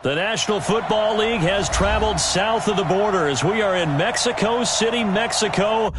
The National Football League has traveled south of the border as we are in Mexico City, Mexico.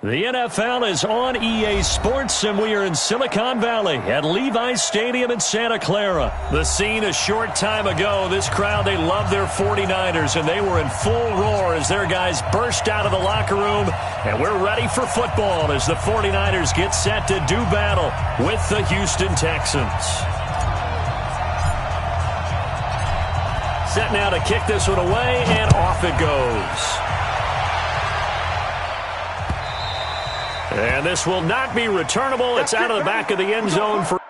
The NFL is on EA Sports, and we are in Silicon Valley at Levi's Stadium in Santa Clara. The scene a short time ago, this crowd, they love their 49ers, and they were in full roar as their guys burst out of the locker room. And we're ready for football as the 49ers get set to do battle with the Houston Texans. Set now to kick this one away, and off it goes. And this will not be returnable. It's out of the back of the end zone for...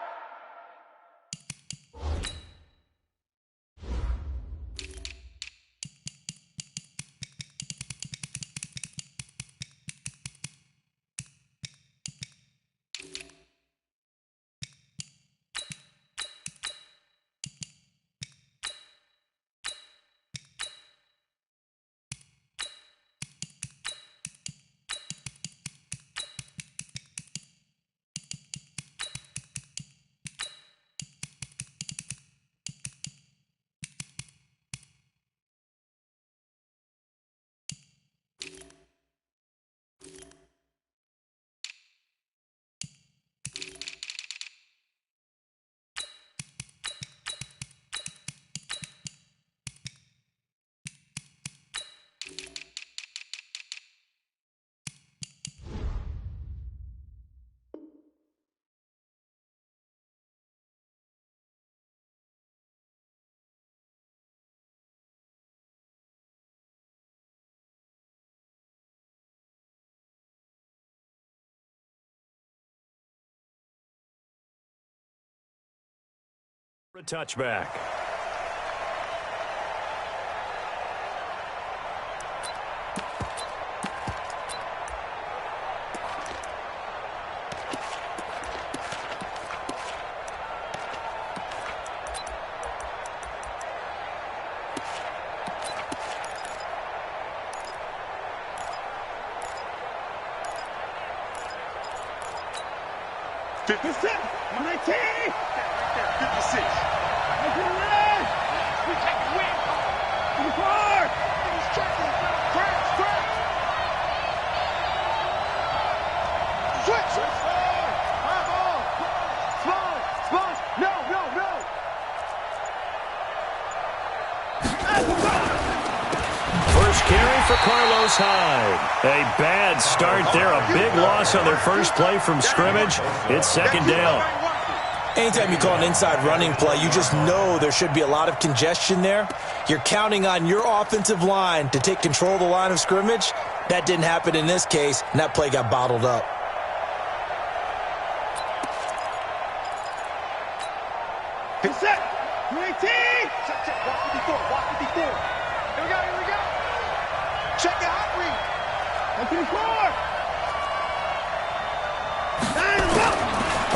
A touchback. A bad start there, a big loss on their first play from scrimmage. It's second down. Anytime you call an inside running play, you just know there should be a lot of congestion there. You're counting on your offensive line to take control of the line of scrimmage. That didn't happen in this case, and that play got bottled up. Set. UAT. Check. Walk 54. Walk 54. Here we go. Check the hot read. 124.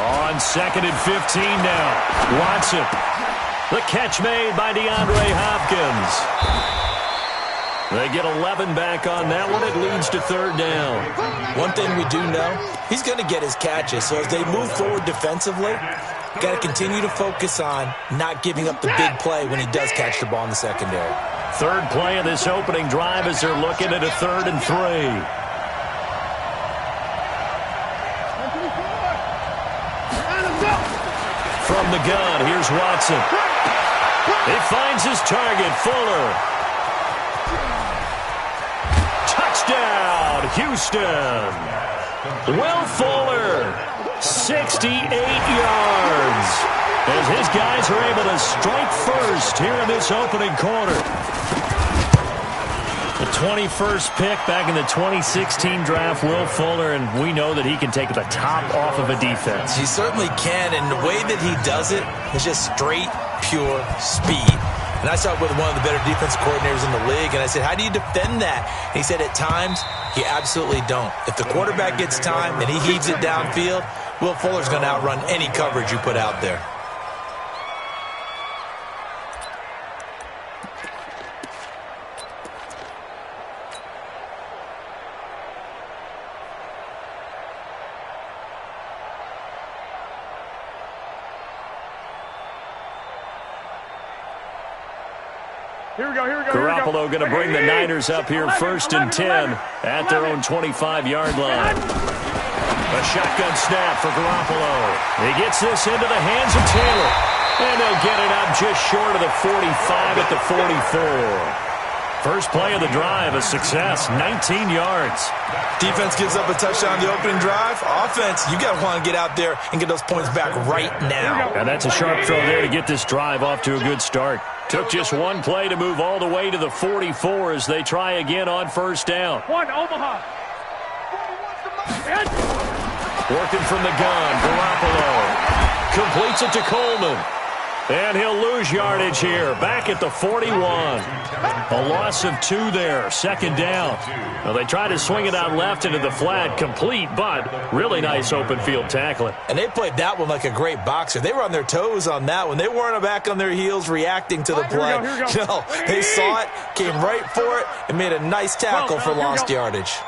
On 2nd and 15 now. Watson. The catch made by DeAndre Hopkins. They get 11 back on that one. It leads to 3rd down. One thing we do know, he's going to get his catches. So as they move forward defensively, got to continue to focus on not giving up the big play when he does catch the ball in the secondary. 3rd play of this opening drive as they're looking at a 3rd and 3. From the gun, here's Watson. He finds his target, Fuller. Touchdown, Houston. Will Fuller, 68 yards. As his guys are able to strike first here in this opening quarter. The 21st pick back in the 2016 draft, Will Fuller, and we know that he can take the top off of a defense. He certainly can, and the way that he does it is just straight, pure speed. And I saw it with one of the better defensive coordinators in the league, and I said, how do you defend that? And he said, at times, you absolutely don't. If the quarterback gets time and he heaves it downfield, Will Fuller's going to outrun any coverage you put out there. Here we go. Garoppolo going to bring the Niners up here 1st and 10 at their own 25-yard line. A shotgun snap for Garoppolo. He gets this into the hands of Taylor. And they'll get it up just short of the 45 at the 44. First play of the drive, a success, 19 yards. Defense gives up a touchdown on the opening drive. Offense, you got to want to get out there and get those points back right now. And that's a sharp throw there to get this drive off to a good start. Took just one play to move all the way to the 44 as they try again on 1st down. Omaha. Working from the gun, Garoppolo completes it to Coleman. And he'll lose yardage here, back at the 41. A loss of 2 there, 2nd down. Well, they try to swing it out left into the flat, complete, but really nice open field tackling. And they played that one like a great boxer. They were on their toes on that one. They weren't back on their heels reaching to the play. Here we go. No, they saw it, came right for it, and made a nice tackle for lost yardage.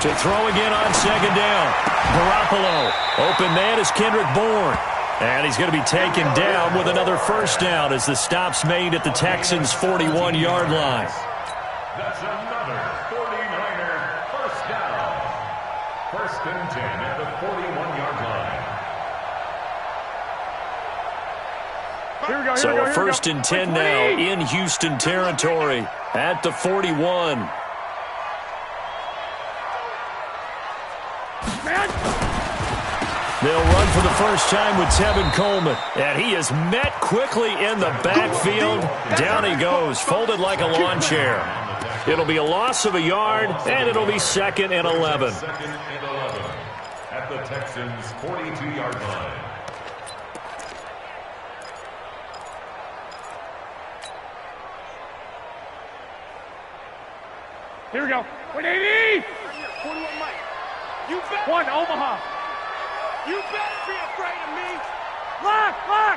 To throw again on 2nd down. Garoppolo, open man is Kendrick Bourne. And he's going to be taken down with another 1st down as the stop's made at the Texans' 41-yard line. That's another 49er 1st down. 1st and 10 at the 41-yard line. Here we go. So a 1st and 10 now in Houston territory at the 41. They'll run for the first time with Tevin Coleman. And he is met quickly in the backfield. Down he goes, folded like a lawn chair. It'll be a loss of a yard, and it'll be 2nd and 11. 2nd and 11 at the Texans' 42-yard line. Here we go. 180. 41 Mike. You bet. One Omaha. You better be afraid of me. Lock. Why?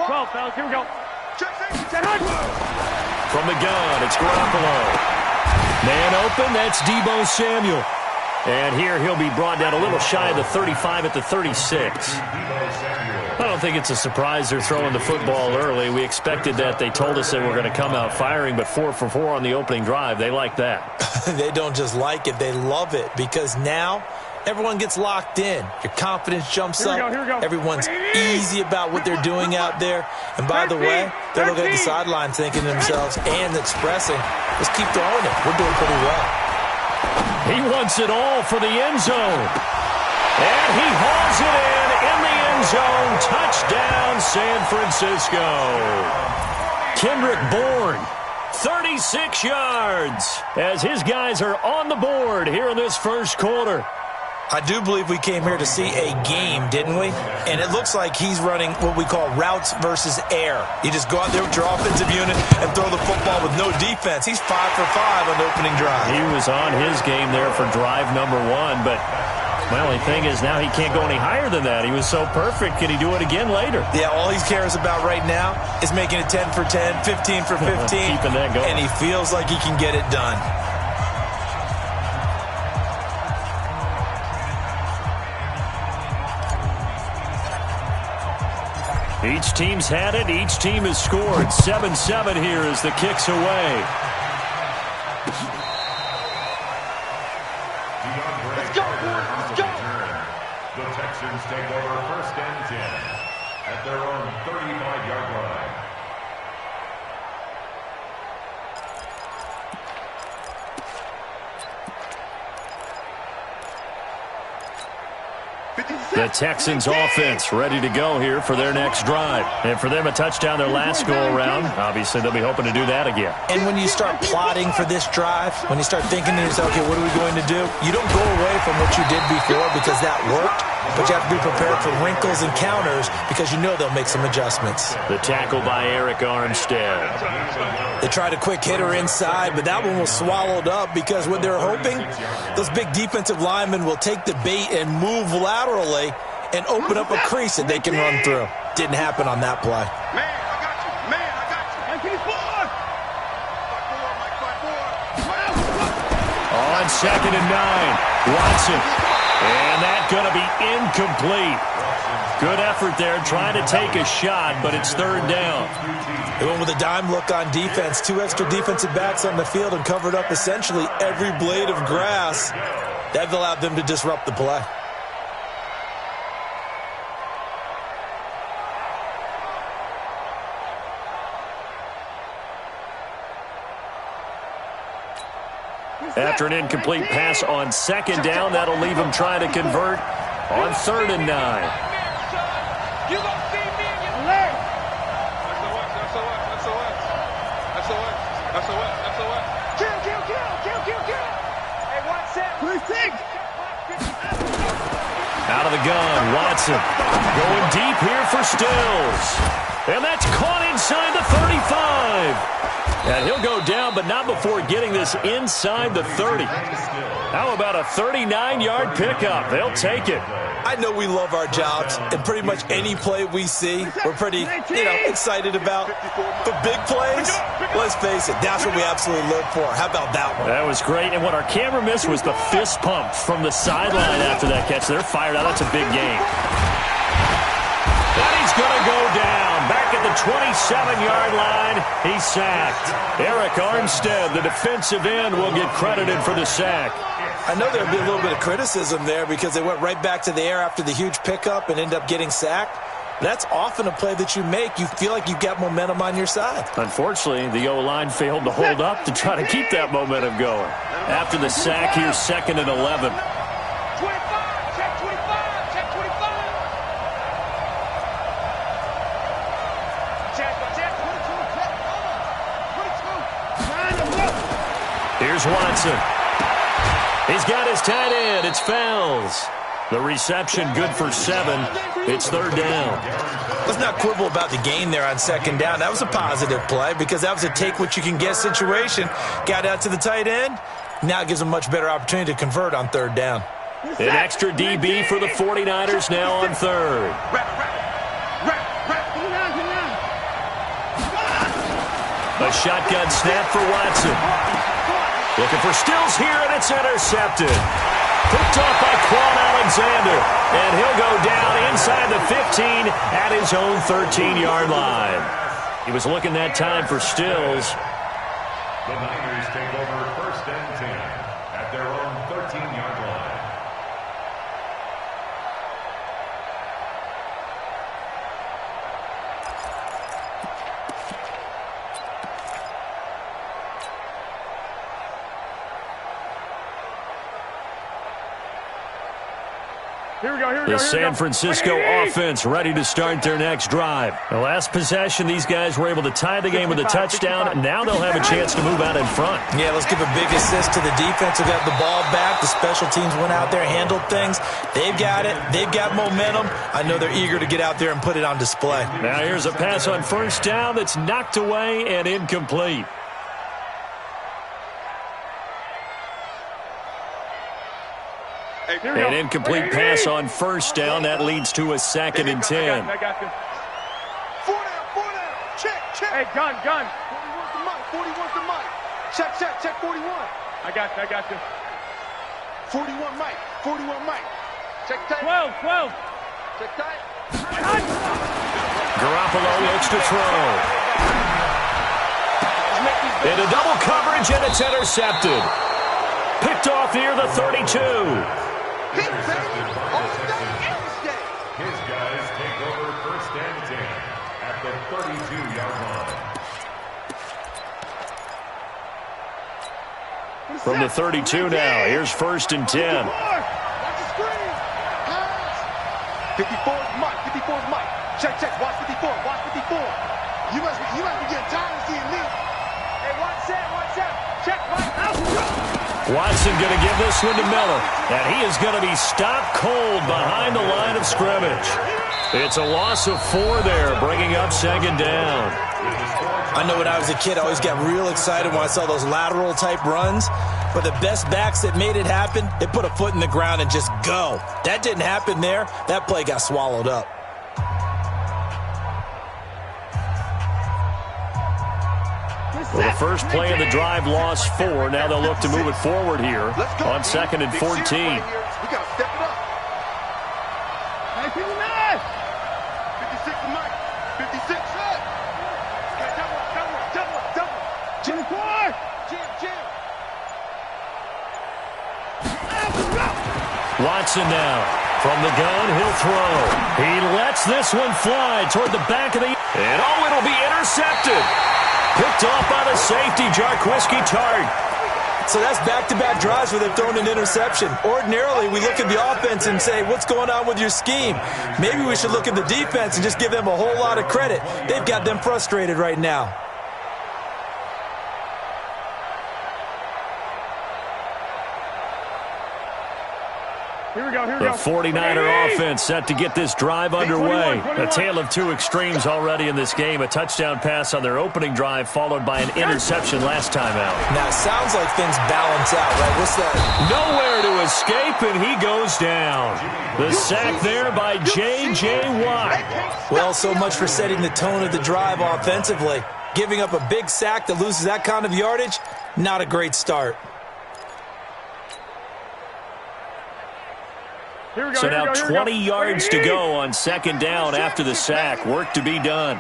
12, fellas. Here we go. From the gun, it's Garoppolo. Man open, that's Deebo Samuel. And here he'll be brought down a little shy of the 35 at the 36. I don't think it's a surprise they're throwing the football early. We expected that. They told us they were going to come out firing, but 4 for 4 on the opening drive. They like that. They don't just like it, they love it, because now everyone gets locked in. Your confidence jumps up. Here we go. Everyone's easy about what they're doing out there. And by the way, they're looking at the sideline thinking to themselves and expressing, let's keep throwing it. We're doing pretty well. He wants it all for the end zone. And he hauls it in the end zone. Touchdown, San Francisco. Kendrick Bourne, 36 yards, as his guys are on the board here in this first quarter. I do believe we came here to see a game, didn't we? And it looks like he's running what we call routes versus air. You just go out there with your offensive unit and throw the football with no defense. He's 5 for 5 on the opening drive. He was on his game there for drive number 1, but my only thing is now he can't go any higher than that. He was so perfect. Can he do it again later? Yeah, all he cares about right now is making it 10 for 10, 15 for 15. Keeping that going. And he feels like he can get it done. Each team's had it. Each team has scored. 7-7 here as the kick's away. Let's go, let's go. The Texans take over first and 10 at their own 35-yard line. The Texans offense ready to go here for their next drive. And for them, a touchdown their last go-around. Obviously, they'll be hoping to do that again. And when you start plotting for this drive, when you start thinking to yourself, okay, what are we going to do? You don't go away from what you did before because that worked, but you have to be prepared for wrinkles and counters because you know they'll make some adjustments. The tackle by Eric Armstead. They tried a quick hitter inside, but that one was swallowed up because what they're hoping, those big defensive linemen will take the bait and move laterally and open up a crease that they can run through. Didn't happen on that play. Man, I got you. Man, I got you. Hey, he's forward. 5-4, Mike, 5-4. On 2nd and 9, Watson. And that's going to be incomplete. Good effort there trying to take a shot, but it's 3rd down. They went with a dime look on defense. 2 extra defensive backs on the field and covered up essentially every blade of grass. That allowed them to disrupt the play. After an incomplete pass on 2nd down, that'll leave him trying to convert on 3rd and 9. You gonna see me in your leg. SOS. Kill. Hey, Watson. Out of the gun, Watson going deep here for Stills. And that's caught inside the 35. And he'll go down, but not before getting this inside the 30. How about a 39-yard pickup? They'll take it. I know we love our jobs, and pretty much any play we see, we're pretty, excited about. But big plays, let's face it, that's what we absolutely live for. How about that one? That was great, and what our camera missed was the fist pump from the sideline after that catch. They're fired out. That's a big game. And he's going to go down. Back at the 27-yard line, he's sacked. Eric Armstead, the defensive end, will get credited for the sack. I know there'll be a little bit of criticism there because they went right back to the air after the huge pickup and end up getting sacked. That's often a play that you make. You feel like you've got momentum on your side. Unfortunately, the O-line failed to hold up to try to keep that momentum going. After the sack, here's 2nd and 11. 25. Check 25. Check 25. Check 22. Here's Watson. He's got his tight end. It's Fells. The reception good for 7. It's 3rd down. Let's not quibble about the gain there on 2nd down. That was a positive play because that was a take-what-you-can-get situation. Got out to the tight end. Now it gives them a much better opportunity to convert on 3rd down. An extra DB for the 49ers now on 3rd. A shotgun snap for Watson. Looking for Stills here, and it's intercepted. Picked off by Quan Alexander. And he'll go down inside the 15 at his own 13-yard line. He was looking that time for Stills. The Niners take over first and 10 at their own 13-yard line. The San Francisco offense ready to start their next drive. The last possession, these guys were able to tie the game with a touchdown. Now they'll have a chance to move out in front. Yeah, let's give a big assist to the defense who got the ball back. The special teams went out there, handled things. They've got it. They've got momentum. I know they're eager to get out there and put it on display. Now here's a pass on first down that's knocked away and incomplete. An incomplete pass on first down. That leads to a 2nd and 10. I got you. 4 down. Check. Hey, gun. 41's the mic. Check 41. I got you. 41 mic. Check tight. 12. Check tight. Garoppolo looks to throw. Into double coverage, and it's intercepted. Picked off near the 32. His guys take over 1st and 10 at the 32-yard line. From the 32 now, here's 1st and 10. Watch the screen. 54's Mike. Check. Watch 54. You must be getting tired of seeing me. Hey, watch that. Check, Mike. Watson going to give this one to Miller, and he is going to be stopped cold behind the line of scrimmage. It's a loss of 4 there, bringing up 2nd down. I know when I was a kid, I always got real excited when I saw those lateral-type runs. But the best backs that made it happen, they put a foot in the ground and just go. That didn't happen there. That play got swallowed up. Well, the first play of the drive lost 4. Now they'll look to move it forward here on 2nd and 14. We got to step it up. Hey, 59. 56 to Mike. 56. Hey, double. Jim. Watson now. From the gun, he'll throw. He lets this one fly toward the back of the... And it'll be intercepted. Picked off by the safety, Jarquiski Tart. So that's back-to-back drives where they've thrown an interception. Ordinarily, we look at the offense and say, what's going on with your scheme? Maybe we should look at the defense and just give them a whole lot of credit. They've got them frustrated right now. Here we go. The 49er offense set to get this drive underway. A tale of 2 extremes already in this game. A touchdown pass on their opening drive, followed by an interception last time out. Now, it sounds like things balance out, right? What's that? Nowhere to escape, and he goes down. The sack there by J.J. Watt. Well, so much for setting the tone of the drive offensively. Giving up a big sack that loses that kind of yardage, not a great start. So now 20 yards to go on 2nd down after the sack. Work to be done.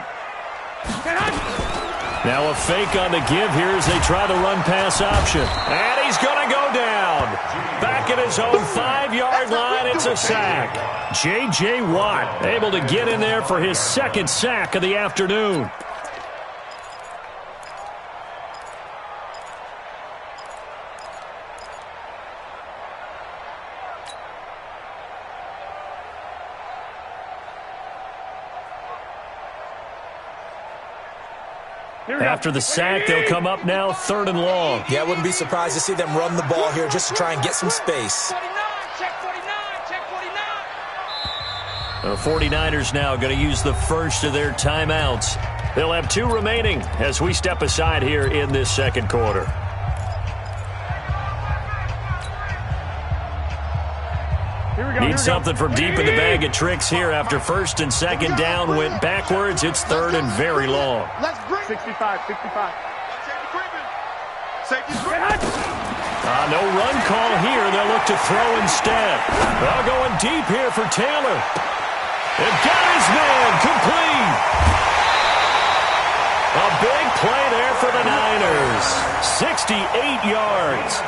Now a fake on the give here as they try the run-pass option. And he's going to go down. Back at his own 5-yard line, it's a sack. J.J. Watt able to get in there for his 2nd sack of the afternoon. After the sack, they'll come up now 3rd and long. Yeah, I wouldn't be surprised to see them run the ball here just to try and get some space. The 49ers now going to use the first of their timeouts. They'll have 2 remaining as we step aside here in this 2nd quarter. Need something from deep in the bag of tricks here after 1st and 2nd down went backwards. It's 3rd and very long. 65. No run call here. They'll look to throw instead. Well, going deep here for Taylor. And got his man complete. A big play there for the Niners. 68 yards.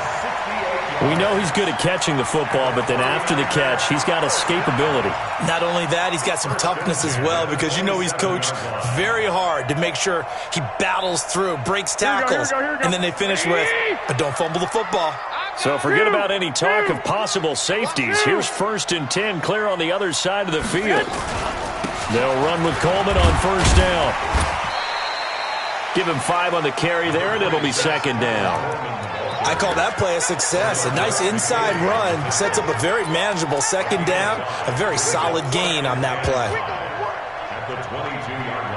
We know he's good at catching the football, but then after the catch, he's got escapability. Not only that, he's got some toughness as well, because you know he's coached very hard to make sure he battles through, breaks tackles, and then they finish with, but don't fumble the football. So forget about any talk of possible safeties. Here's 1st and 10, clear on the other side of the field. They'll run with Coleman on 1st down. Give him 5 on the carry there, and it'll be 2nd down. I call that play a success. A nice inside run sets up a very manageable 2nd down. A very solid gain on that play. At the 22-yard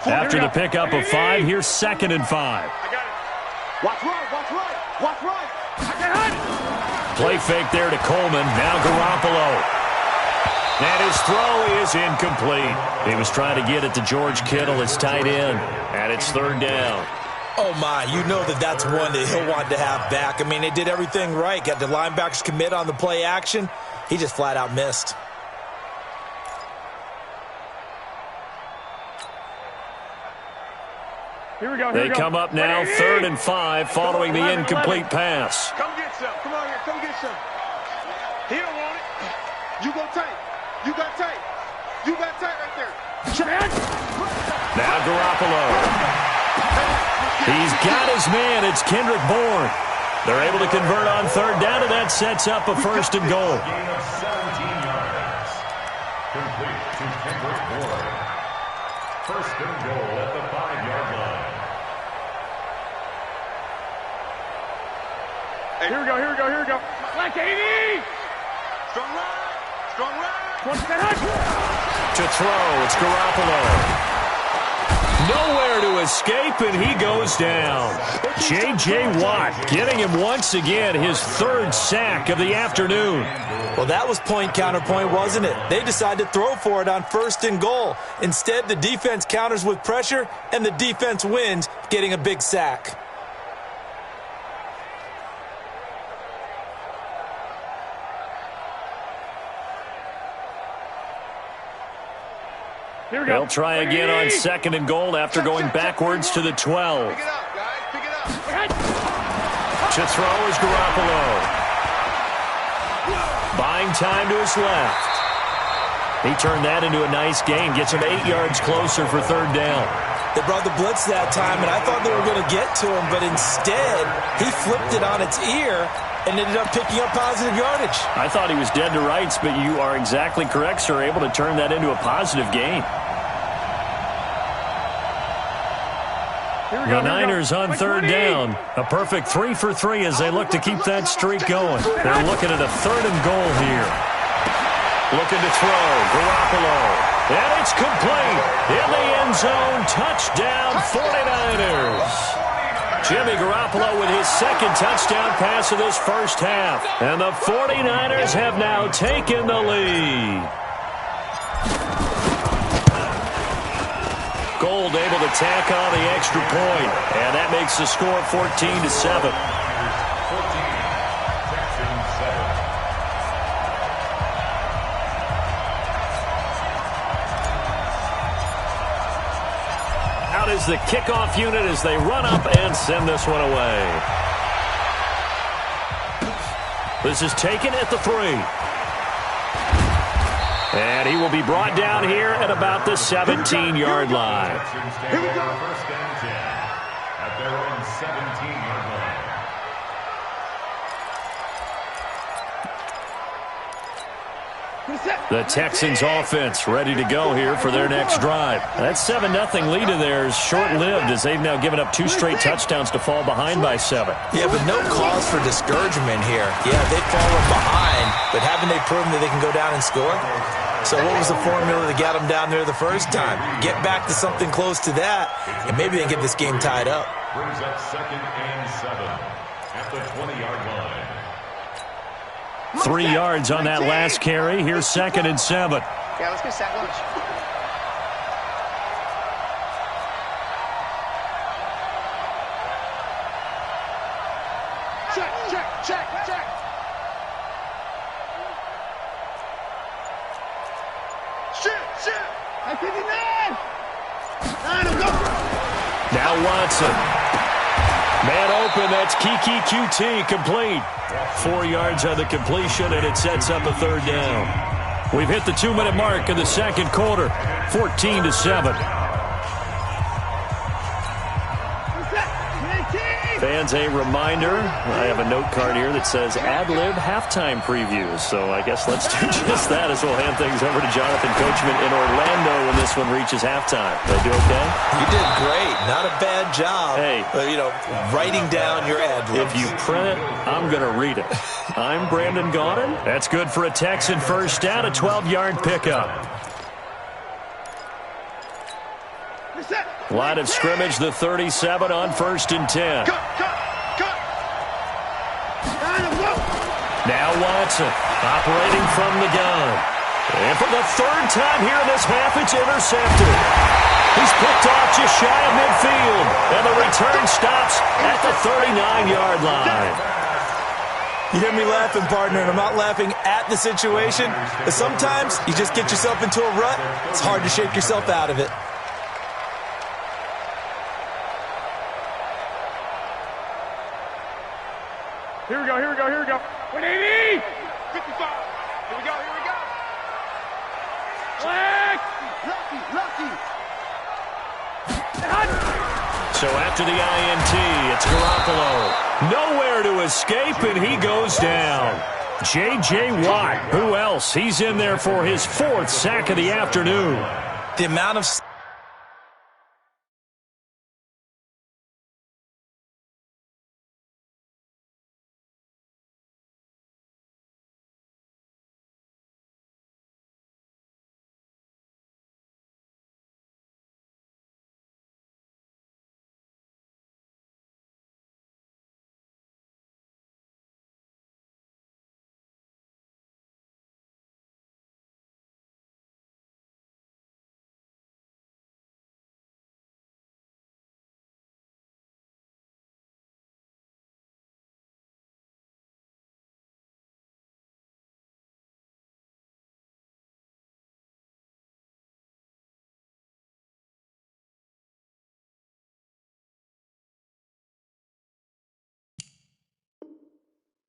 line. After the pickup of 5, here's 2nd and 5. I got it. Watch right, watch right, watch right. Play fake there to Coleman. Now Garoppolo. And his throw is incomplete. He was trying to get it to George Kittle, his tight end. And it's 3rd down. Oh, my. You know that's one that he'll want to have back. I mean, they did everything right. Got the linebackers commit on the play action. He just flat out missed. Here we go. They come up now, 3rd and 5, following the incomplete pass. Come get some. Come on here. Come get some. He don't want it. You go tight. You got tight. You got tight right there. Now Garoppolo. He's got his man. It's Kendrick Bourne. They're able to convert on 3rd down, and that sets up a 1st and goal. Gain of 17 yards. Complete to Kendrick Bourne. 1st and goal at the 5-yard line. Hey, here we go. Here we go. Here we go. Like 80. Strong ride. Strong ride. To throw, it's Garoppolo. Nowhere to escape, and he goes down. J.J. Watt getting him once again, his 3rd sack of the afternoon. Well, that was point counterpoint, wasn't it? They decided to throw for it on 1st and goal. Instead, the defense counters with pressure, and the defense wins, getting a big sack. They'll try again on 2nd and goal after going backwards to the 12. Pick it up, guys. Pick it up. To throw is Garoppolo. Buying time to his left. He turned that into a nice gain. Gets him 8 yards closer for 3rd down. They brought the blitz that time, and I thought they were going to get to him, but instead, he flipped it on its ear and ended up picking up positive yardage. I thought he was dead to rights, but you are exactly correct, sir. Able to turn that into a positive gain. The Niners on 3rd down. A perfect 3 for 3 as they look to keep that streak going. They're looking at a 3rd and goal here. Looking to throw. Garoppolo. And it's complete. In the end zone. Touchdown 49ers. Jimmy Garoppolo with his 2nd touchdown pass of this 1st half. And the 49ers have now taken the lead. Gold able to tack on the extra point. And that makes the score 14-7. Out is the kickoff unit as they run up and send this one away. This is taken at the 3. And he will be brought down here at about the 17-yard line. Here we go. 1st and 10 at their own 17-yard line. The Texans offense ready to go here for their next drive. That 7-0 lead of theirs short-lived as they've now given up 2 straight touchdowns to fall behind by 7. Yeah, but no cause for discouragement here. Yeah, they've fallen behind, but haven't they proven that they can go down and score? So what was the formula that got them down there the first time? Get back to something close to that, and maybe they can get this game tied up. Brings up 2nd and 7 at the 20-yard line. 3 yards on that last carry. Here's 2nd and 7. Yeah, let's get sack lunch. Check. Shit. I 59. Now Watson. Man open, that's Kiki QT complete. 4 yards on the completion, and it sets up a 3rd down. We've hit the 2-minute mark in the 2nd quarter, 14-7. Fans, a reminder, I have a note card here that says ad-lib halftime previews. So I guess let's do just that as we'll hand things over to Jonathan Coachman in Orlando when this one reaches halftime. Did I do okay? You did great. Not a bad job. Hey. Writing down your ad-libs. If you print it, I'm going to read it. I'm Brandon Gaudin. That's good for a Texan first down, a 12-yard pickup. Line of scrimmage, the 37 on 1st and 10. Now Watson operating from the gun. And for the 3rd time here in this half, it's intercepted. He's picked off just shy of midfield. And the return stops at the 39-yard line. You hear me laughing, partner, and I'm not laughing at the situation. But sometimes you just get yourself into a rut. It's hard to shake yourself out of it. Here we go. 180! 55. Here we go. Lucky. So after the INT, it's Garoppolo. Nowhere to escape, and he goes down. J.J. Watt, who else? He's in there for his 4th sack of the afternoon. The amount of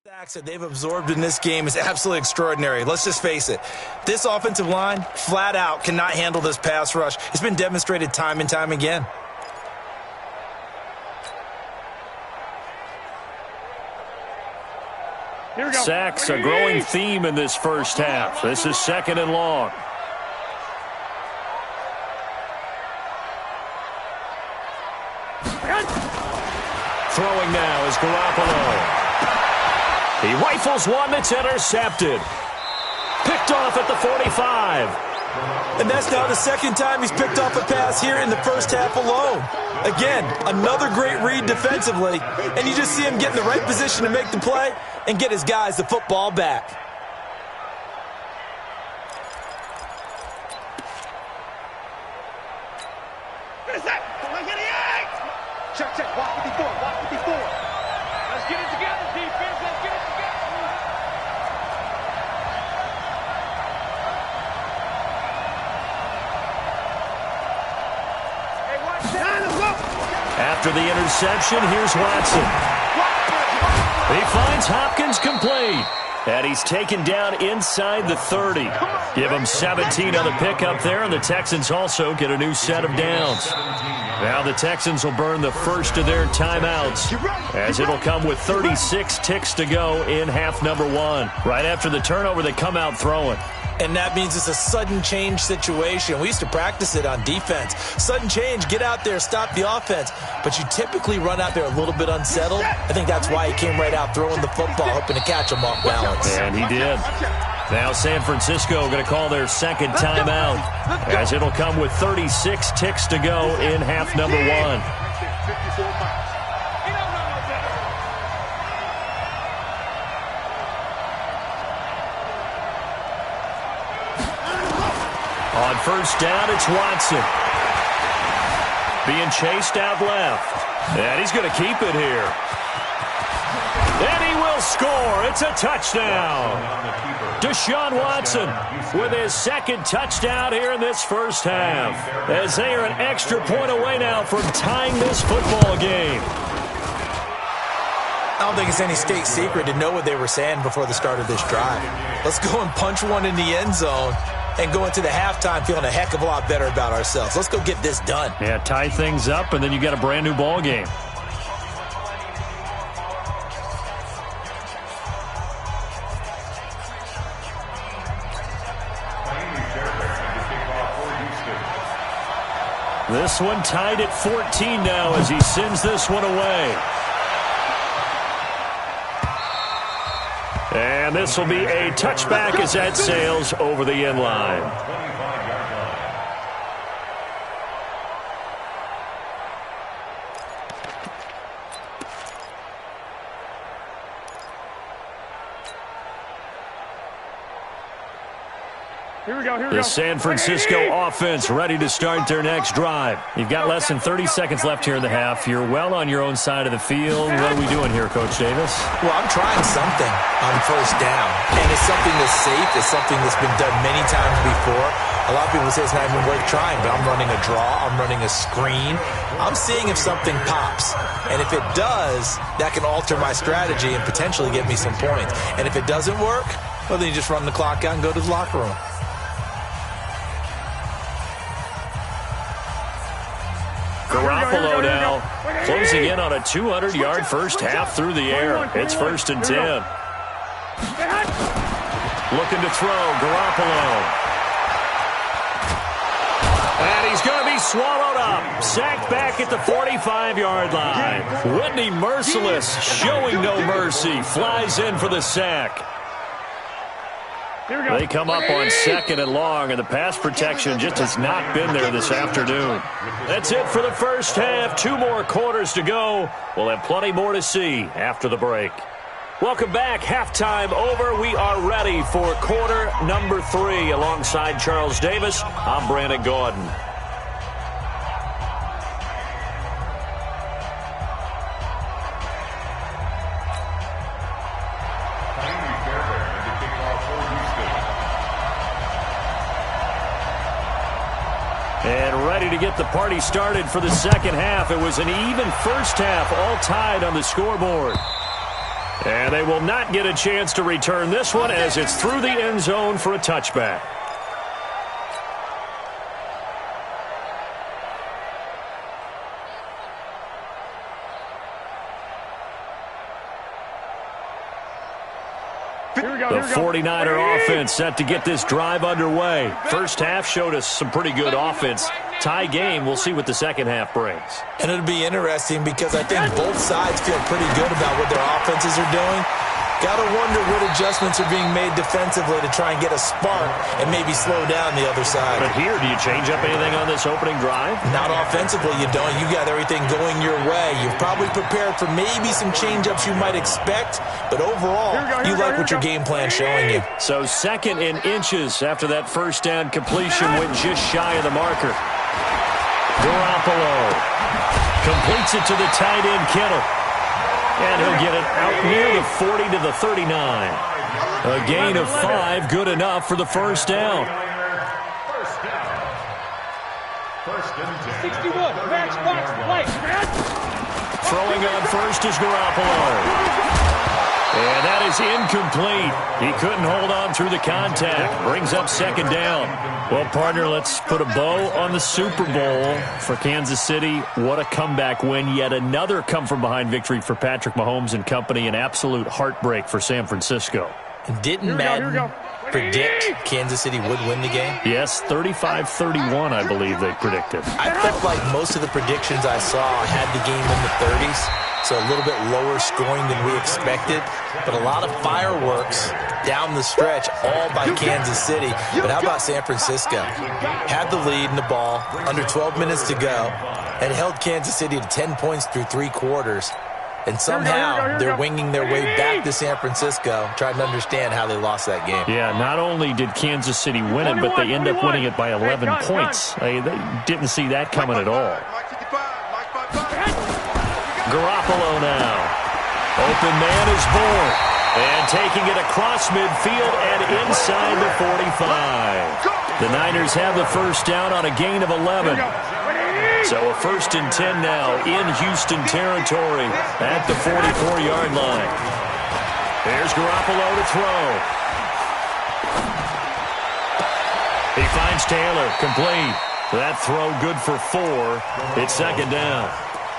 sacks that they've absorbed in this game is absolutely extraordinary. Let's just face it. This offensive line, flat out, cannot handle this pass rush. It's been demonstrated time and time again. Here we go. Sacks, a growing theme in this first half. This is 2nd and long. Throwing now is Garoppolo. He rifles one that's intercepted. Picked off at the 45. And that's now the 2nd time he's picked off a pass here in the first half alone. Again, another great read defensively, and you just see him get in the right position to make the play and get his guys the football back. Check. Watch 54. Let's get it together, defense. Let's get it together. Hey, watch that. After the interception, here's Watson. He finds Hopkins complete. And he's taken down inside the 30. Give him 17 on the pickup there, and the Texans also get a new set of downs. Now the Texans will burn the first of their timeouts, as it'll come with 36 ticks to go in half number 1. Right after the turnover, they come out throwing. And that means it's a sudden change situation. We used to practice it on defense. Sudden change, get out there, stop the offense. But you typically run out there a little bit unsettled. I think that's why he came right out throwing the football, hoping to catch him off balance. And he did. Now San Francisco going to call their 2nd timeout, as it'll come with 36 ticks to go in half number 1. On first down, it's Watson. Being chased out left. And he's going to keep it here. And he will score. It's a touchdown. Deshaun Watson with his 2nd touchdown here in this first half, as they are an extra point away now from tying this football game. I don't think it's any state secret to know what they were saying before the start of this drive. Let's go and punch one in the end zone and go into the halftime feeling a heck of a lot better about ourselves. Let's go get this done. Yeah, tie things up, and then you got a brand new ball game. This one tied at 14 now as he sends this one away. And this will be a touchback as that sails over the end line. The San Francisco offense ready to start their next drive. You've got less than 30 seconds left here in the half. You're well on your own side of the field. What are we doing here, Coach Davis? Well, I'm trying something on first down. And it's something that's safe. It's something that's been done many times before. A lot of people say it's not even worth trying, but I'm running a draw. I'm running a screen. I'm seeing if something pops. And if it does, that can alter my strategy and potentially get me some points. And if it doesn't work, well, then you just run the clock out and go to the locker room. Garoppolo now closing in on a 200-yard first half through the air. It's 1st and 10. Looking to throw, Garoppolo. And he's going to be swallowed up. Sacked back at the 45-yard line. Whitney Merciless, showing no mercy, flies in for the sack. They come up on 2nd and long, and the pass protection just has not been there this afternoon. That's it for the first half. 2 more quarters to go. We'll have plenty more to see after the break. Welcome back. Halftime over. We are ready for quarter number 3. Alongside Charles Davis, I'm Brandon Gordon. And ready to get the party started for the second half. It was an even first half, all tied on the scoreboard. And they will not get a chance to return this one as it's through the end zone for a touchback. The 49er offense set to get this drive underway. First half showed us some pretty good offense. Tie game, we'll see what the second half brings. And it'll be interesting because I think both sides feel pretty good about what their offenses are doing. Got to wonder what adjustments are being made defensively to try and get a spark and maybe slow down the other side. But here, do you change up anything on this opening drive? Not offensively, you don't. You got everything going your way. You've probably prepared for maybe some change-ups you might expect, but overall, you like what your game plan's showing you. So 2nd and inches after that first down completion went just shy of the marker. Garoppolo completes it to the tight end, Kittle. And he'll get it out near the 40 to the 39. A gain of 5, good enough for the first down. 61, match, box, play. Throwing on first is Garoppolo. And that is incomplete. He couldn't hold on through the contact. Brings up 2nd down. Well, partner, let's put a bow on the Super Bowl for Kansas City. What a comeback win. Yet another come-from-behind victory for Patrick Mahomes and company. An absolute heartbreak for San Francisco. Didn't Madden predict Kansas City would win the game? Yes, 35-31, I believe they predicted. I felt like most of the predictions I saw had the game in the 30s. So a little bit lower scoring than we expected. But a lot of fireworks down the stretch, all by Kansas City. But how about San Francisco? Had the lead in the ball, under 12 minutes to go, and held Kansas City to 10 points through 3 quarters. And somehow they're winging their way back to San Francisco, trying to understand how they lost that game. Yeah, not only did Kansas City win it, but they end up winning it by 11 points. They didn't see that coming at all. Garoppolo now. Open man is born. And taking it across midfield and inside the 45. The Niners have the first down on a gain of 11. So a 1st and 10 now in Houston territory at the 44-yard line. There's Garoppolo to throw. He finds Taylor, complete. That throw good for 4. It's 2nd down.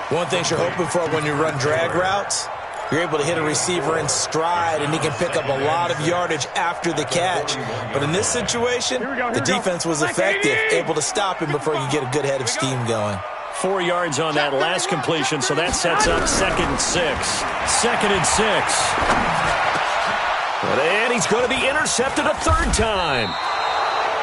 One thing you're hoping for when you run drag routes, You're able to hit a receiver in stride, and he can pick up a lot of yardage after the catch. But in this situation, the defense was effective, able to stop him before he could get a good head of steam going. 4 yards on that last completion, so that sets up 2nd and 6. 2nd and 6. And he's going to be intercepted a 3rd time.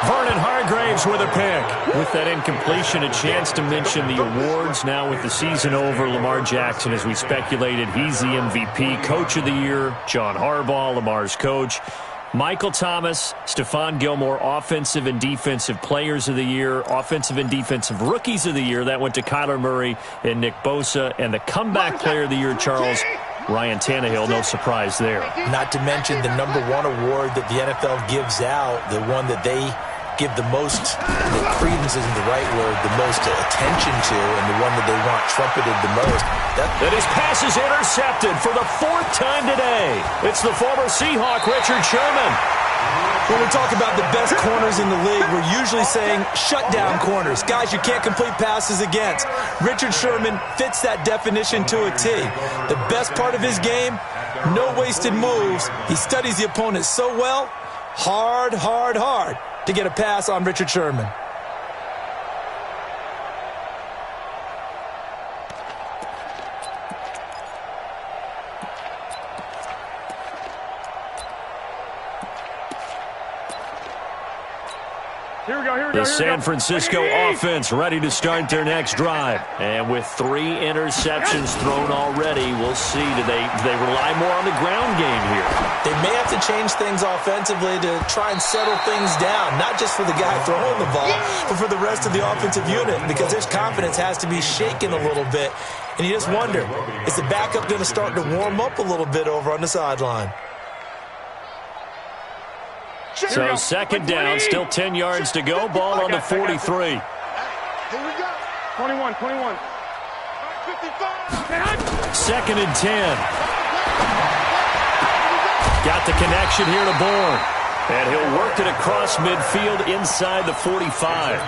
Vernon Hargraves with a pick. With that incompletion, a chance to mention the awards. Now with the season over, Lamar Jackson, as we speculated, he's the MVP, Coach of the Year. John Harbaugh, Lamar's coach. Michael Thomas, Stephon Gilmore, Offensive and Defensive Players of the Year, Offensive and Defensive Rookies of the Year. That went to Kyler Murray and Nick Bosa. And the Comeback Player of the Year, Charles, Ryan Tannehill, no surprise there. Not to mention the #1 award that the NFL gives out, the one that they give the most, credence isn't the right word, the most attention to, and the one that they want trumpeted the most. That his pass is intercepted for the 4th time today. It's the former Seahawk, Richard Sherman. When we talk about the best corners in the league, we're usually saying shutdown corners, guys you can't complete passes against. Richard Sherman fits that definition to a T. The best part of his game, no wasted moves. He studies the opponent so well, hard to get a pass on Richard Sherman. The San Francisco offense ready to start their next drive. And with 3 interceptions thrown already, we'll see. Do they rely more on the ground game here? They may have to change things offensively to try and settle things down, not just for the guy throwing the ball, but for the rest of the offensive unit, because their confidence has to be shaken a little bit. And you just wonder, is the backup going to start to warm up a little bit over on the sideline? So 2nd down, still 10 yards to go. Ball on the 43. Here we go. 21. 2nd and 10. Got the connection here to Bourne. And he'll work it across midfield inside the 45.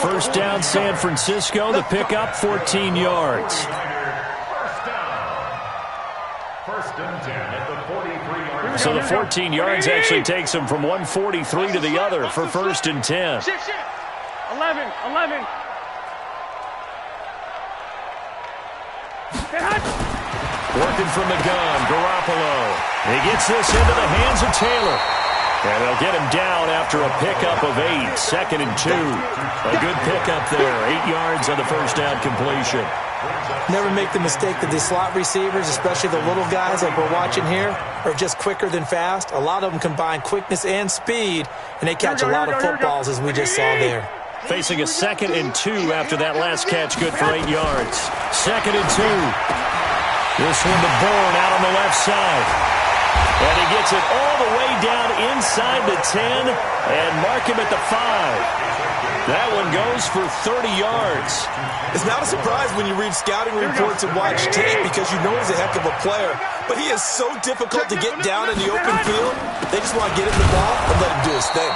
1st down, San Francisco. The pickup, 14 yards. 1st and 10 at the 43-yard. So the 14 yards actually takes him from 143 to the other for 1st and 10. 11. Working from the gun, Garoppolo. He gets this into the hands of Taylor. And they'll get him down after a pickup of 8. 2nd and 2. A good pickup there. 8 yards on the 1st down completion. Never make the mistake that the slot receivers, especially the little guys like we're watching here, are just quicker than fast. A lot of them combine quickness and speed, and they catch a lot of footballs, as we just saw there. Facing a 2nd and 2 after that last catch, good for 8 yards. 2nd and 2. This one to Bourne out on the left side. And he gets it all the way down inside the 10 and mark him at the 5. That one goes for 30 yards. It's not a surprise when you read scouting reports and watch tape because you know he's a heck of a player. But he is so difficult to get down in the open field. They just want to get him the ball and let him do his thing.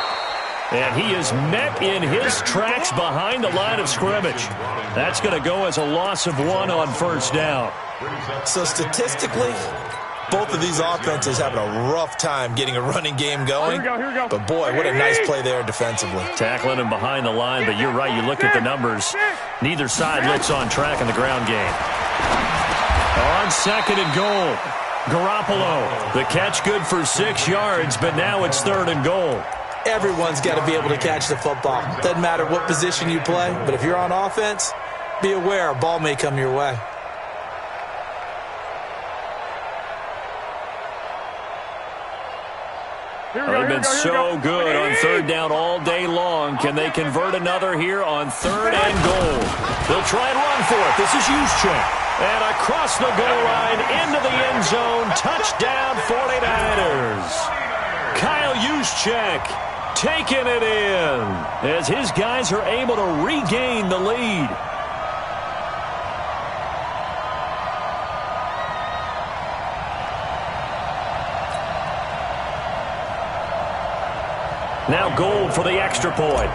And he is met in his tracks behind the line of scrimmage. That's going to go as a loss of 1 on 1st down. So statistically, both of these offenses having a rough time getting a running game going. Here we go. But, boy, what a nice play there defensively. Tackling him behind the line, but you're right. You look at the numbers. Neither side looks on track in the ground game. On 2nd and goal, Garoppolo. The catch good for 6 yards, but now it's 3rd and goal. Everyone's got to be able to catch the football. Doesn't matter what position you play, but if you're on offense, be aware a ball may come your way. They've been so good on 3rd down all day long. Can they convert another here on 3rd and goal? They'll try and run for it. This is Juszczyk. And across the goal line into the end zone. Touchdown 49ers. Kyle Juszczyk taking it in as his guys are able to regain the lead. Now Gold for the extra point.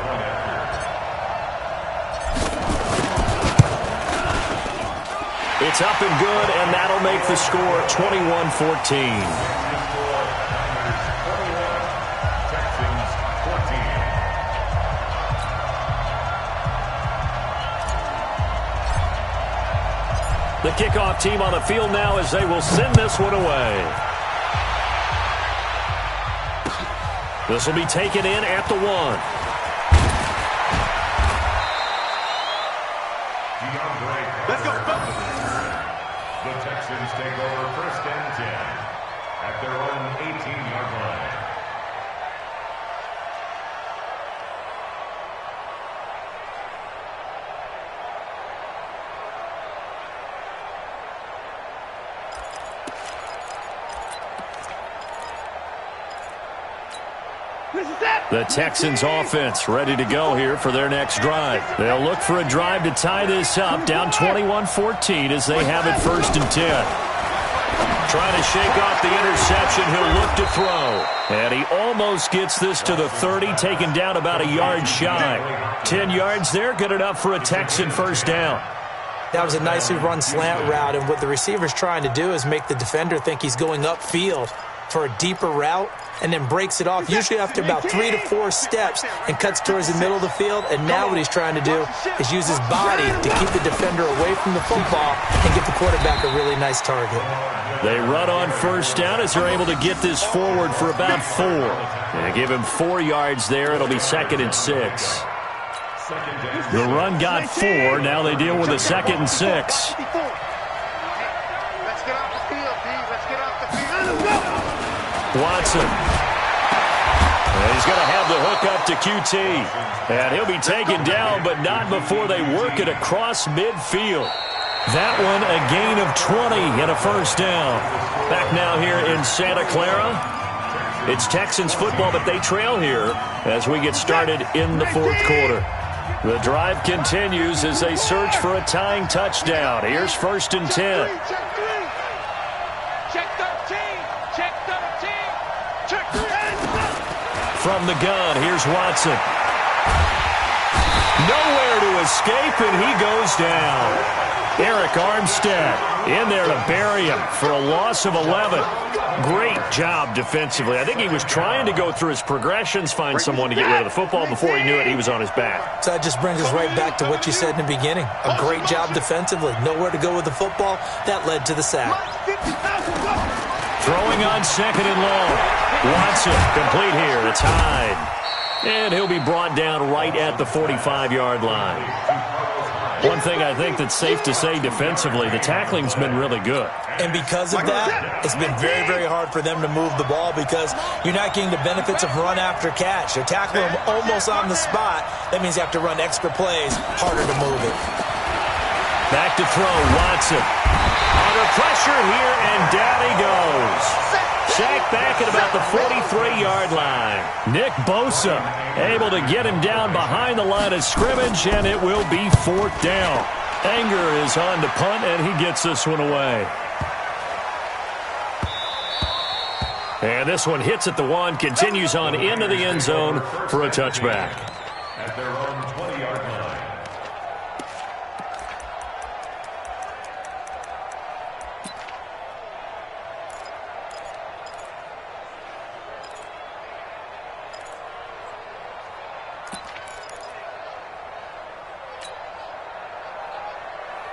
It's up and good, and that'll make the score 21-14. The kickoff team on the field now as they will send this one away. This will be taken in at the 1. Let's go. The Texans take over 1st and 10 at their own 18-yard line. The Texans offense ready to go here for their next drive. They'll look for a drive to tie this up, down 21-14 as they have it 1st and 10. Trying to shake off the interception, he'll look to throw. And he almost gets this to the 30, taken down about a yard shy. 10 yards there, good enough for a Texan 1st down. That was a nicely run slant route, and what the receiver's trying to do is make the defender think he's going upfield for a deeper route, and then breaks it off, usually after about 3 to 4 steps, and cuts towards the middle of the field. And now what he's trying to do is use his body to keep the defender away from the football and give the quarterback a really nice target. They run on 1st down as they're able to get this forward for about 4. And give him 4 yards there. It'll be 2nd and 6. The run got 4. Now they deal with a 2nd and 6. Let's get off the field, D. Let's get off the field. Watson. And he's going to have the hook up to QT. And he'll be taken down, but not before they work it across midfield. That one a gain of 20 and a 1st down. Back now here in Santa Clara. It's Texans football, but they trail here as we get started in the 4th quarter. The drive continues as they search for a tying touchdown. Here's 1st and 10. From the gun, here's Watson. Nowhere to escape, and he goes down. Eric Armstead in there to bury him for a loss of 11. Great job defensively. I think he was trying to go through his progressions, find someone to get rid of the football. Before he knew it, he was on his back. So that just brings us right back to what you said in the beginning. A great job defensively. Nowhere to go with the football. That led to the sack. Throwing on 2nd and long. Watson complete here. It's Hyde. And he'll be brought down right at the 45-yard line. One thing I think that's safe to say defensively, the tackling's been really good. And because of that, it's been very, very hard for them to move the ball because you're not getting the benefits of run after catch. They're tackling them almost on the spot. That means you have to run extra plays, harder to move it. Back to throw, Watson. Under pressure here, and down he goes. Sacked back at about the 43-yard line. Nick Bosa able to get him down behind the line of scrimmage, and it will be 4th down. Anger is on to punt, and he gets this one away. And this one hits at the 1, continues on into the end zone for a touchback. At their own 20-yard line.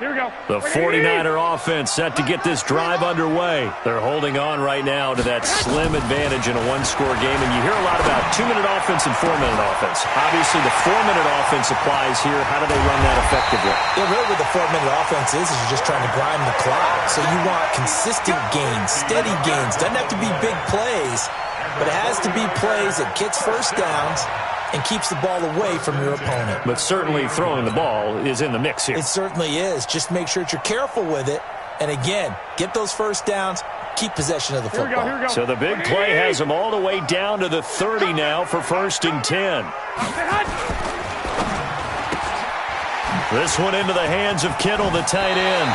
Here we go. The 49er offense set to get this drive underway. They're holding on right now to that slim advantage in a one-score game, and you hear a lot about 2-minute offense and 4-minute offense. Obviously, the 4-minute offense applies here. How do they run that effectively? Yeah, really what the 4-minute offense is you're just trying to grind the clock. So you want consistent gains, steady gains. Doesn't have to be big plays, but it has to be plays that gets 1st downs and keeps the ball away from your opponent. But certainly throwing the ball is in the mix here. It certainly is. Just make sure that you're careful with it. And again, get those 1st downs, keep possession of the football. Here we go. So the big play has them all the way down to the 30 now for 1st and 10. This one into the hands of Kittle, the tight end.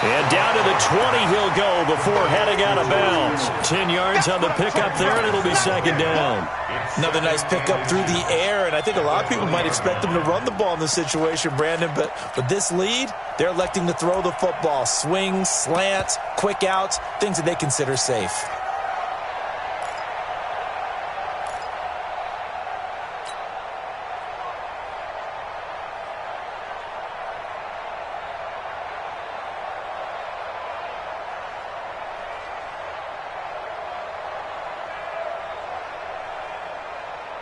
And down to the 20 he'll go before heading out of bounds. 10 yards on the pickup there, and it'll be second down. Another nice pickup through the air, and I think a lot of people might expect them to run the ball in this situation, Brandon, but with this lead, they're electing to throw the football. Swings, slants, quick outs, things that they consider safe.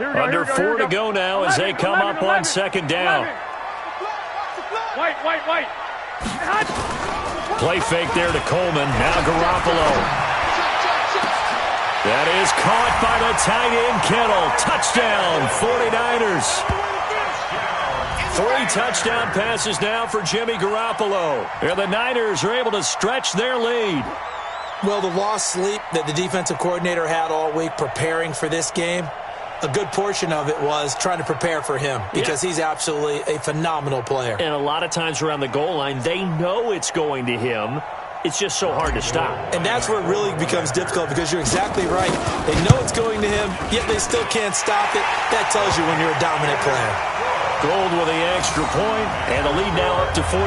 Under 4 to go now as they come up on second down. White. Play fake there to Coleman. Now Garoppolo. That is caught by the tight end Kittle. Touchdown, 49ers. 3 touchdown passes now for Jimmy Garoppolo. And the Niners are able to stretch their lead. Well, the lost sleep that the defensive coordinator had all week preparing for this game, a good portion of it was trying to prepare for him because he's absolutely a phenomenal player. And a lot of times around the goal line, they know it's going to him. It's just so hard to stop. And that's where it really becomes difficult because you're exactly right. They know it's going to him, yet they still can't stop it. That tells you when you're a dominant player. Gold with the extra point, and the lead now up to 14.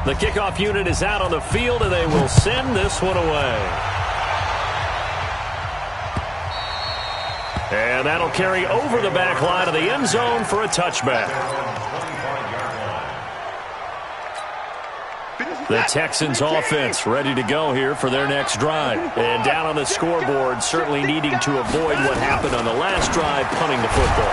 The kickoff unit is out on the field, and they will send this one away. And that'll carry over the back line of the end zone for a touchback. The Texans offense ready to go here for their next drive. And down on the scoreboard, certainly needing to avoid what happened on the last drive, punting the football.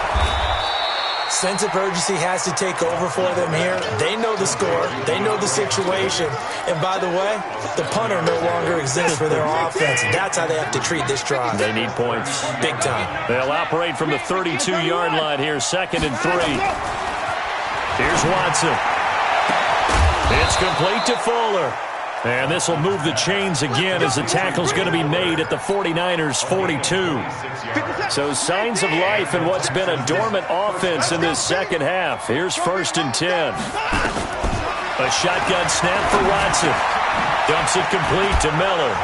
Sense of urgency has to take over for them here. They know the score. They know the situation. And by the way, the punter no longer exists for their offense. That's how they have to treat this drive. They need points. Big time. They'll operate from the 32-yard line here, 2nd and 3. Here's Watson. It's complete to Fuller. And this will move the chains again as the tackle's going to be made at the 49ers' 42. So signs of life in what's been a dormant offense in this second half. Here's 1st and 10. A shotgun snap for Watson. Dumps it complete to Miller.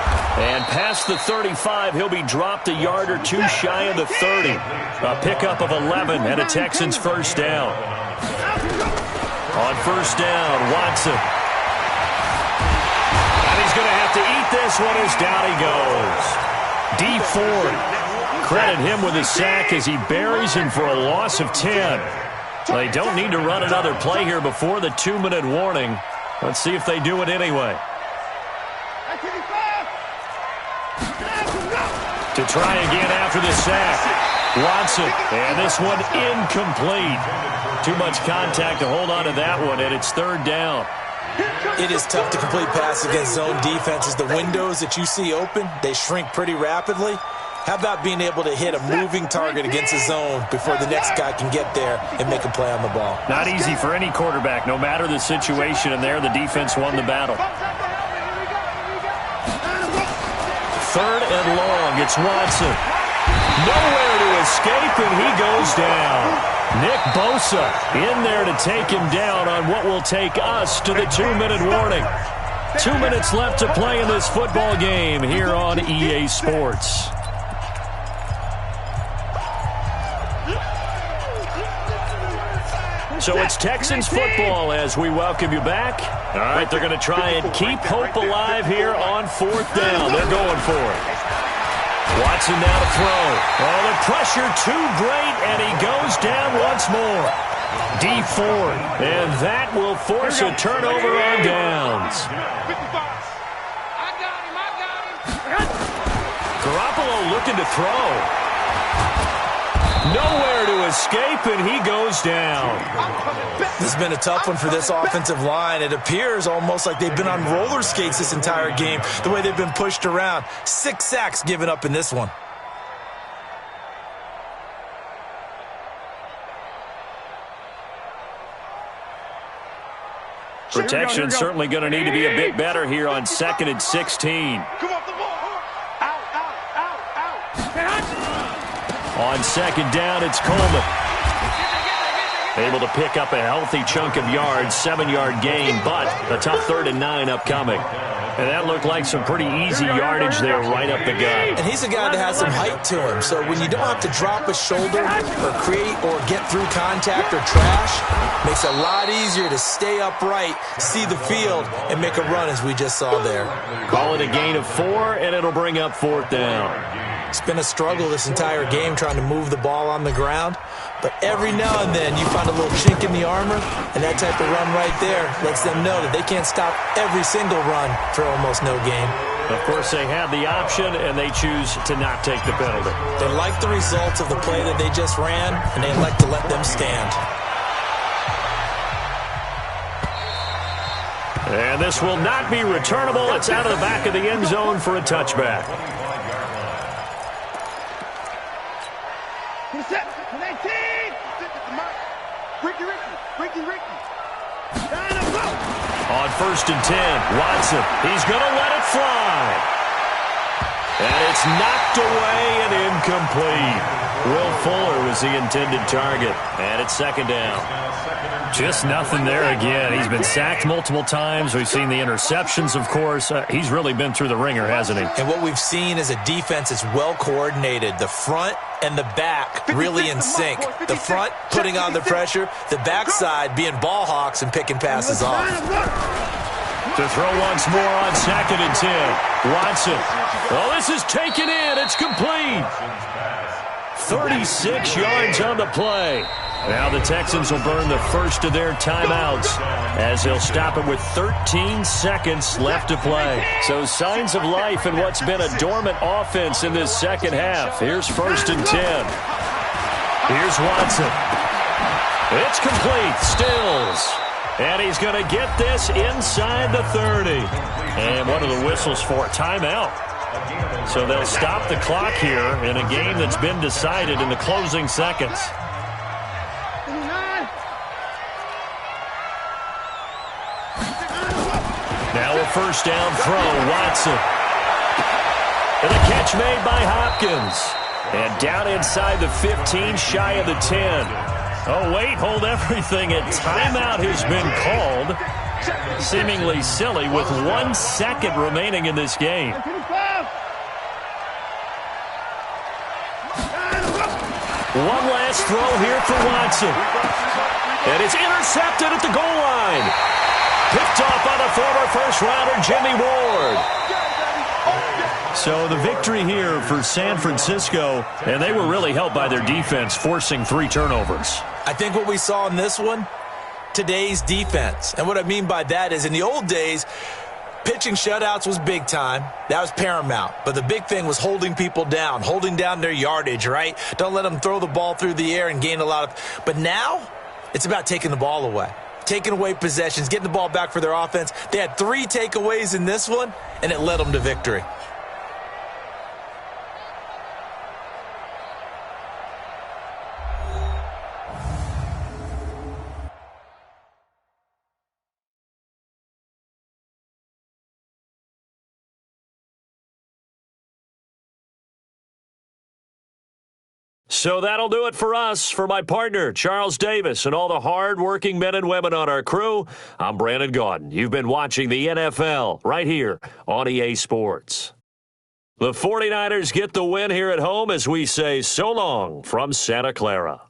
And past the 35, he'll be dropped a yard or 2 shy of the 30. A pickup of 11 and a Texans first down. On first down, Watson. He's going to have to eat this one as down he goes. D Ford. Credit him with a sack as he buries him for a loss of 10. They don't need to run another play here before the 2-minute warning. Let's see if they do it anyway. To try again after the sack. Watson. And this one incomplete. Too much contact to hold on to that one, and it's 3rd down. It is tough to complete passes against zone defenses. The windows that you see open, they shrink pretty rapidly. How about being able to hit a moving target against a zone before the next guy can get there and make a play on the ball? Not easy for any quarterback, no matter the situation, and there the defense won the battle. 3rd and long, it's Watson. Nowhere to escape, and he goes down. Nick Bosa in there to take him down on what will take us to the 2-minute warning. 2 minutes left to play in this football game here on EA Sports. So it's Texans football as we welcome you back. All right, they're going to try and keep hope alive here on 4th down. They're going for it. Watson now to throw. Oh, the pressure too great, and he goes down once more. D Ford, and that will force a turnover on downs. Garoppolo looking to throw. Nowhere to escape, and he goes down. This has been a tough one for this offensive line. It appears almost like they've been on roller skates this entire game, the way they've been pushed around. 6 sacks given up in this one. Protection certainly going to need to be a bit better here on 2nd and 16. Come off the ball. Out. On second down, it's Coleman. Able to pick up a healthy chunk of yards, 7-yard gain, but a tough 3rd and 9 upcoming. And that looked like some pretty easy yardage there right up the gut. And he's a guy that has some height to him, so when you don't have to drop a shoulder or create or get through contact or trash, makes it a lot easier to stay upright, see the field, and make a run as we just saw there. Call it a gain of 4, and it'll bring up 4th down. It's been a struggle this entire game trying to move the ball on the ground. But every now and then you find a little chink in the armor, and that type of run right there lets them know that they can't stop every single run for almost no gain. Of course, they have the option, and they choose to not take the penalty. They like the results of the play that they just ran, and they like to let them stand. And this will not be returnable. It's out of the back of the end zone for a touchback. On 1st and 10, Watson, he's going to let it fly. And it's knocked away and incomplete. Will Fuller was the intended target, and it's 2nd down. Just nothing there again. He's been sacked multiple times. We've seen the interceptions, of course. He's really been through the ringer, hasn't he? And what we've seen is a defense that's well coordinated. The front and the back really in sync. The front putting on the pressure, the backside being ball hawks and picking passes off. To throw once more on 2nd and 10. Watson. Oh, this is taken in. It's complete. 36 yards on the play. Now the Texans will burn the first of their timeouts as they'll stop it with 13 seconds left to play. So signs of life in what's been a dormant offense in this second half. Here's 1st and 10. Here's Watson. It's complete. Stills. And he's going to get this inside the 30. And what are the whistles for? Timeout. So they'll stop the clock here in a game that's been decided in the closing seconds. Now a 1st down throw, Watson. And a catch made by Hopkins. And down inside the 15, shy of the 10. Oh, wait, hold everything. A timeout has been called. Seemingly silly with 1 second remaining in this game. One last throw here for Watson. And it's intercepted at the goal line. Picked off by the former first-rounder Jimmy Ward. So the victory here for San Francisco, and they were really helped by their defense, forcing 3 turnovers. I think what we saw in this one, today's defense. And what I mean by that is in the old days, pitching shutouts was big time. That was paramount. But the big thing was holding people down, holding down their yardage, right? Don't let them throw the ball through the air and gain a lot of... But now, it's about taking the ball away. Taking away possessions, getting the ball back for their offense. They had 3 takeaways in this one, and it led them to victory. So that'll do it for us. For my partner, Charles Davis, and all the hard-working men and women on our crew, I'm Brandon Gaudin. You've been watching the NFL right here on EA Sports. The 49ers get the win here at home as we say so long from Santa Clara.